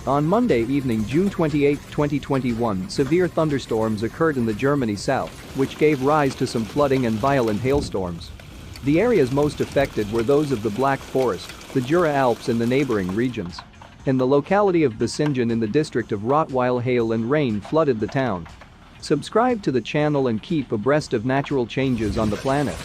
On Monday evening, June 28, 2021, severe thunderstorms occurred in the Germany south, which gave rise to some flooding and violent hailstorms. The areas most affected were those of the Black Forest, the Jura Alps and the neighboring regions. In the locality of Bessingen in the district of Rottweil, hail and rain flooded the town. Subscribe to the channel and keep abreast of natural changes on the planet.